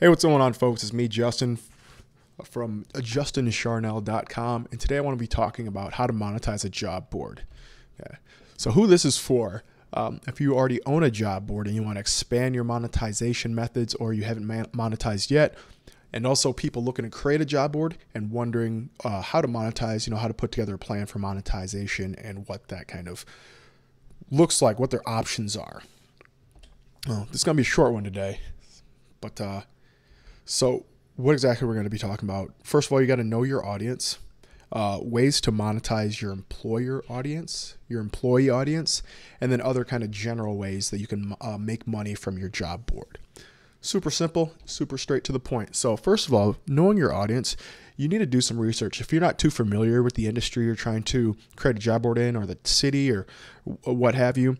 Hey, what's going on, folks? It's me, Justin, from justincharnell.com, and today I want to be talking about how to monetize a job board. Okay. So who this is for, if you already own a job board and you want to expand your monetization methods or you haven't monetized yet, and also people looking to create a job board and wondering how to monetize, how to put together a plan for monetization and what that kind of looks like, what their options are. Well, this is going to be a short one today, but so what exactly we're going to be talking about. First of all, you got to know your audience, ways to monetize your employer audience, your employee audience, and then other kind of general ways that you can make money from your job board. Super simple, super straight to the point. So first of all, knowing your audience, you need to do some research. If you're not too familiar with the industry you're trying to create a job board in, or the city, or what have you,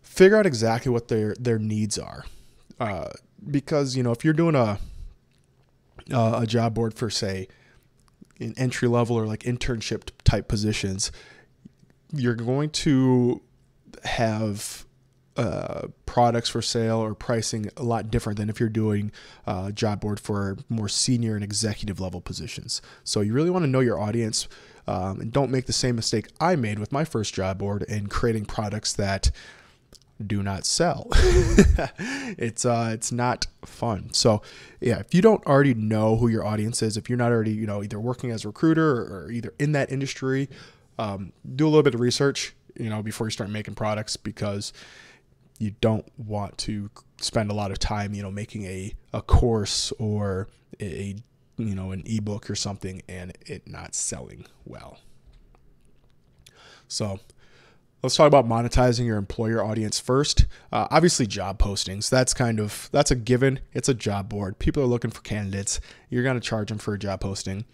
figure out exactly what their needs are. Because, if you're doing a job board for, say, an entry level or like internship type positions, you're going to have products for sale or pricing a lot different than if you're doing a job board for more senior and executive level positions. So you really want to know your audience, and don't make the same mistake I made with my first job board in creating products that do not sell. It's not fun. So yeah, if you don't already know who your audience is, if you're not already, either working as a recruiter or either in that industry, do a little bit of research, before you start making products, because you don't want to spend a lot of time, making a course or an ebook or something and it not selling well. So let's talk about monetizing your employer audience first. Obviously, job postings. That's a given. It's a job board. People are looking for candidates. You're going to charge them for a job posting.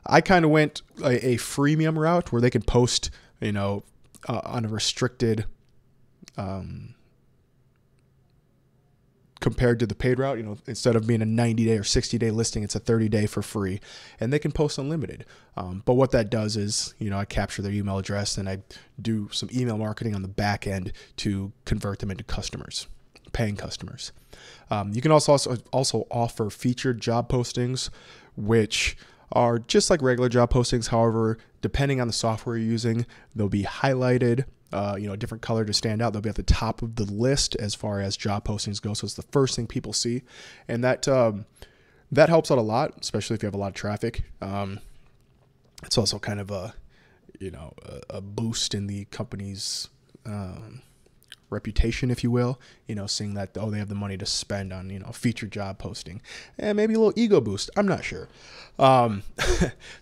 I kind of went a freemium route where they can post, on a restricted, compared to the paid route. Instead of being a 90-day or 60-day listing, it's a 30-day for free, and they can post unlimited. But what that does is, I capture their email address and I do some email marketing on the back end to convert them into customers, paying customers. You can also offer featured job postings, which are just like regular job postings. However, depending on the software you're using, they'll be highlighted, a different color to stand out. They'll be at the top of the list as far as job postings go. So it's the first thing people see. And that helps out a lot, especially if you have a lot of traffic. It's also kind of a boost in the company's reputation, if you will, seeing that, they have the money to spend on, featured job posting, and maybe a little ego boost. I'm not sure.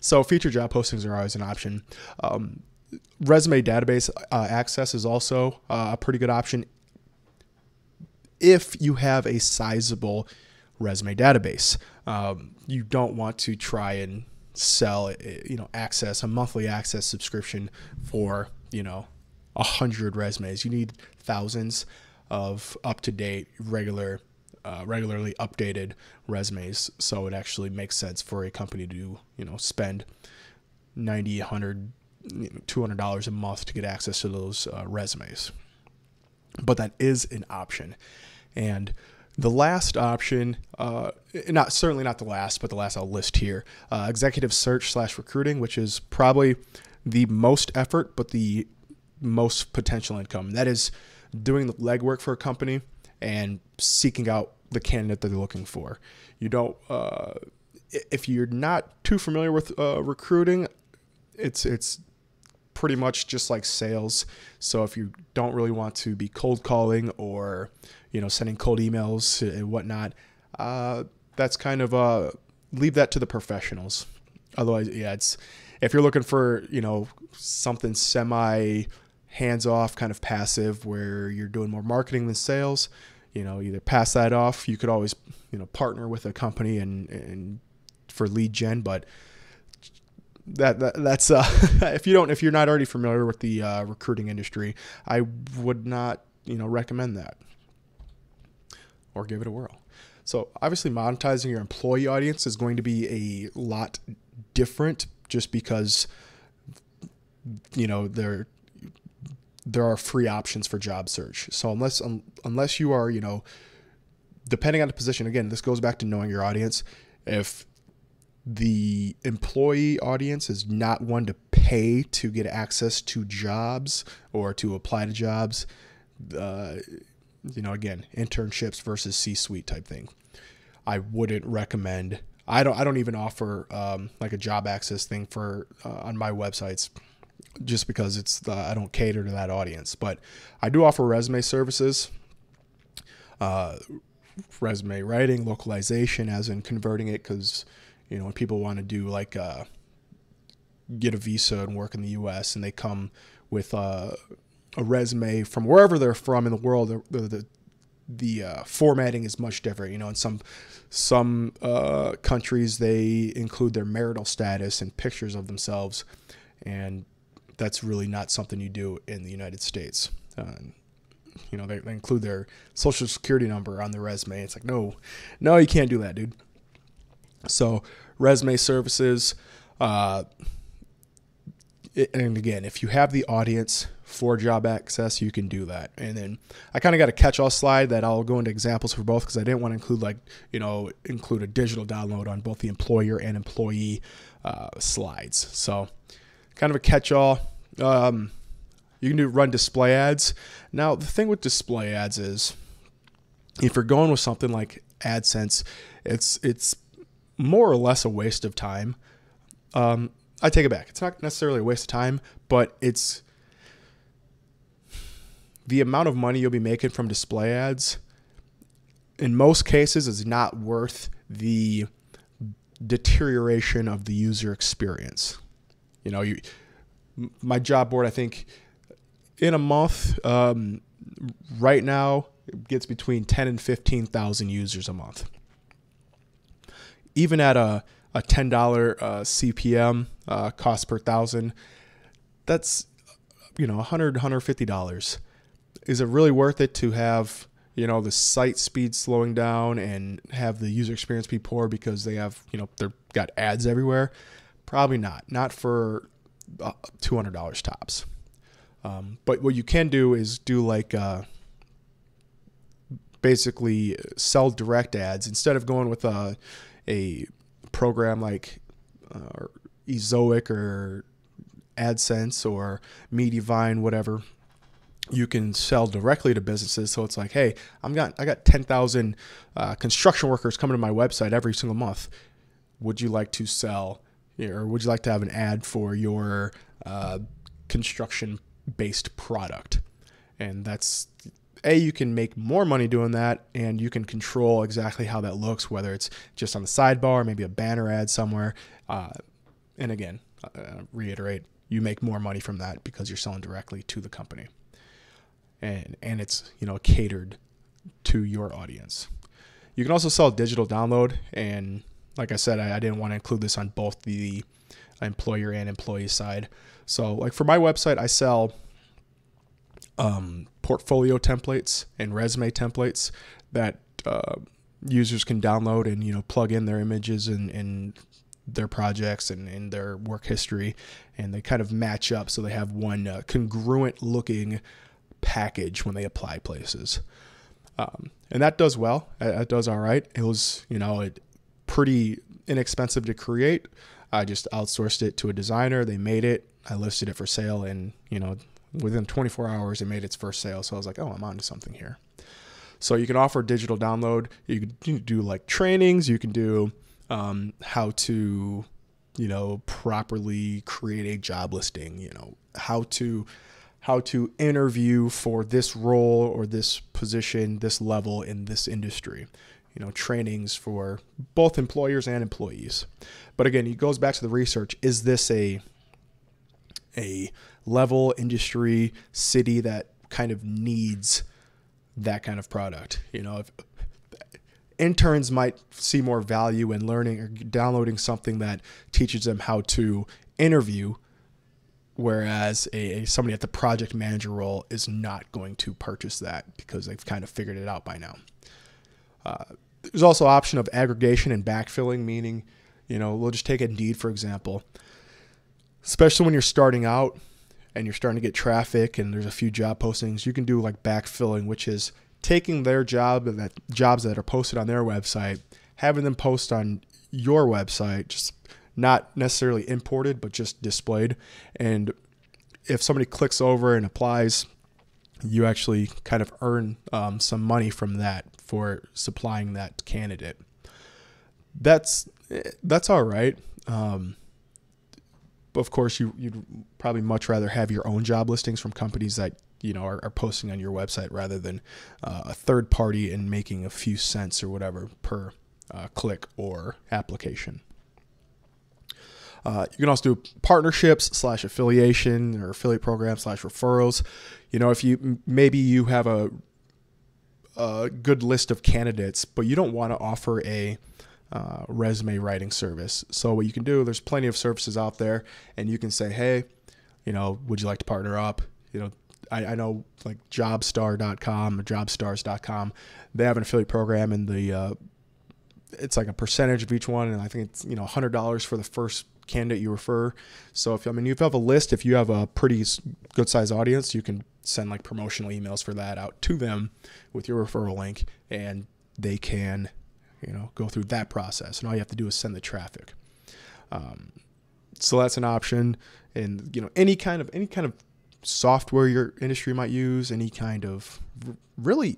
So featured job postings are always an option. Resume database access is also a pretty good option if you have a sizable resume database. You don't want to try and sell, a monthly access subscription for, 100 resumes. You need thousands of up-to-date, regularly updated resumes. So it actually makes sense for a company to, spend $90, $100, $200 a month to get access to those resumes. But that is an option. And the last option, certainly not the last, but the last I'll list here, executive search / recruiting, which is probably the most effort, but the most potential income. That is doing the legwork for a company and seeking out the candidate that they're looking for. If you're not too familiar with recruiting, it's pretty much just like sales. So if you don't really want to be cold calling or, sending cold emails and whatnot, that's kind of leave that to the professionals. Otherwise, yeah, if you're looking for, something semi hands-off, kind of passive, where you're doing more marketing than sales, either pass that off. You could always, partner with a company and for lead gen, but that's if you're not already familiar with the recruiting industry, I would not recommend that or give it a whirl. So obviously monetizing your employee audience is going to be a lot different, just because there are free options for job search. So unless you are depending on the position, again, this goes back to knowing your audience. If the employee audience is not one to pay to get access to jobs or to apply to jobs, again, internships versus C-suite type thing, I wouldn't recommend. I don't even offer like a job access thing for on my websites, just because I don't cater to that audience. But I do offer resume services, resume writing, localization, as in converting it, because when people want to do like get a visa and work in the U.S. and they come with a resume from wherever they're from in the world, the formatting is much different. In some countries they include their marital status and pictures of themselves, and that's really not something you do in the United States. They include their social security number on the resume. It's like, no, you can't do that, dude. So resume services, and again, if you have the audience for job access, you can do that. And then I kind of got a catch-all slide that I'll go into examples for both, because I didn't want to include a digital download on both the employer and employee slides. So kind of a catch-all. You can run display ads. Now, the thing with display ads is, if you're going with something like AdSense, it's more or less a waste of time. I take it back. It's not necessarily a waste of time, but it's the amount of money you'll be making from display ads, in most cases, is not worth the deterioration of the user experience. My job board, I think, in a month, right now, it gets between 10 and 15,000 users a month. Even at a $10 CPM cost per thousand, that's $100, $150. Is it really worth it to have the site speed slowing down and have the user experience be poor because they have they've got ads everywhere? Probably not. Not for $200 tops. But what you can do is do like basically sell direct ads instead of going with a program like Ezoic or AdSense or Mediavine, whatever. You can sell directly to businesses. So it's like, hey, I got 10,000 construction workers coming to my website every single month. Would you like to sell, or would you like to have an ad for your construction-based product? And that's, you can make more money doing that, and you can control exactly how that looks, whether it's just on the sidebar, maybe a banner ad somewhere. And again, reiterate, you make more money from that because you're selling directly to the company. And it's catered to your audience. You can also sell digital download, and like I said, I didn't want to include this on both the employer and employee side. So like for my website, I sell portfolio templates and resume templates that users can download and plug in their images and their projects and in their work history, and they kind of match up so they have one congruent looking package when they apply places. And that does well. It does all right. It was, pretty inexpensive to create. I just outsourced it to a designer. They made it. I listed it for sale, and, within 24 hours, it made its first sale. So I was like, oh, I'm onto something here. So you can offer digital download. You can do like trainings. You can do how to, properly create a job listing, how to interview for this role or this position, this level in this industry, trainings for both employers and employees. But again, it goes back to the research. Is this a level, industry, city that kind of needs that kind of product? If interns might see more value in learning or downloading something that teaches them how to interview, whereas somebody at the project manager role is not going to purchase that because they've kind of figured it out by now. There's also option of aggregation and backfilling, meaning, we'll just take Indeed, for example. Especially when you're starting out and you're starting to get traffic and there's a few job postings, you can do like backfilling, which is taking their jobs that are posted on their website, having them post on your website, just not necessarily imported, but just displayed. And if somebody clicks over and applies, you actually kind of earn some money from that for supplying that candidate. That's all right. Of course, you'd probably much rather have your own job listings from companies that are posting on your website rather than a third party and making a few cents or whatever per click or application. You can also do partnerships / affiliation or affiliate programs / referrals. If you have a good list of candidates, but you don't want to offer a resume writing service. So what you can do, there's plenty of services out there, and you can say, hey, would you like to partner up? I know like jobstar.com or jobstars.com, they have an affiliate program, and it's like a percentage of each one, and I think it's $100 for the first candidate you refer. So if you have a list, if you have a pretty good size audience, you can send like promotional emails for that out to them with your referral link, and they can go through that process, and all you have to do is send the traffic. So that's an option. And any kind of software your industry might use, any kind of really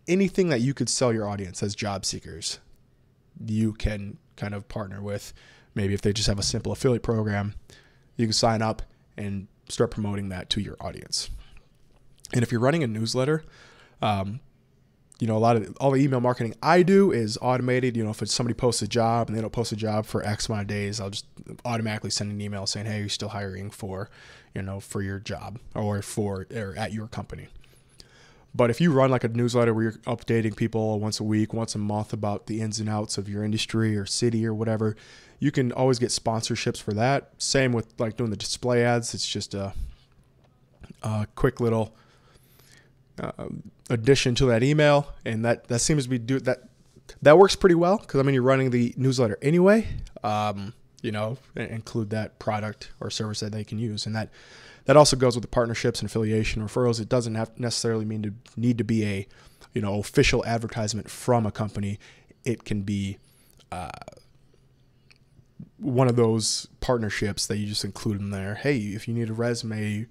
anything that you could sell your audience as job seekers, you can kind of partner with. Maybe if they just have a simple affiliate program, you can sign up and start promoting that to your audience. And if you're running a newsletter, all the email marketing I do is automated. If it's somebody posts a job and they don't post a job for X amount of days, I'll just automatically send an email saying, hey, you're still hiring for your job or at your company. But if you run like a newsletter where you're updating people once a week, once a month about the ins and outs of your industry or city or whatever, you can always get sponsorships for that. Same with like doing the display ads. It's just a quick little addition to that email, and that seems to be that works pretty well because you're running the newsletter anyway. Include that product or service that they can use, and that also goes with the partnerships and affiliation referrals. It doesn't necessarily need to be a official advertisement from a company. It can be one of those partnerships that you just include in there. Hey, if you need a resume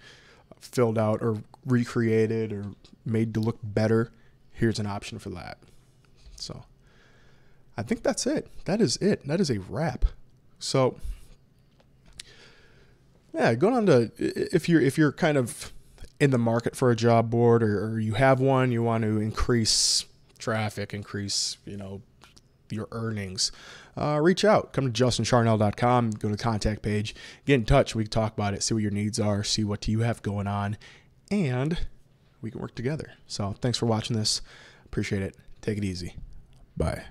filled out or recreated or made to look better, here's an option for that. So I think that's it. That is it. That is a wrap. So yeah, going on to if you're kind of in the market for a job board or you have one, you want to increase traffic, increase your earnings, reach out. Come to justincharnell.com, go to the contact page, get in touch. We can talk about it, see what your needs are, see what you have going on, and we can work together. So thanks for watching this. Appreciate it. Take it easy. Bye.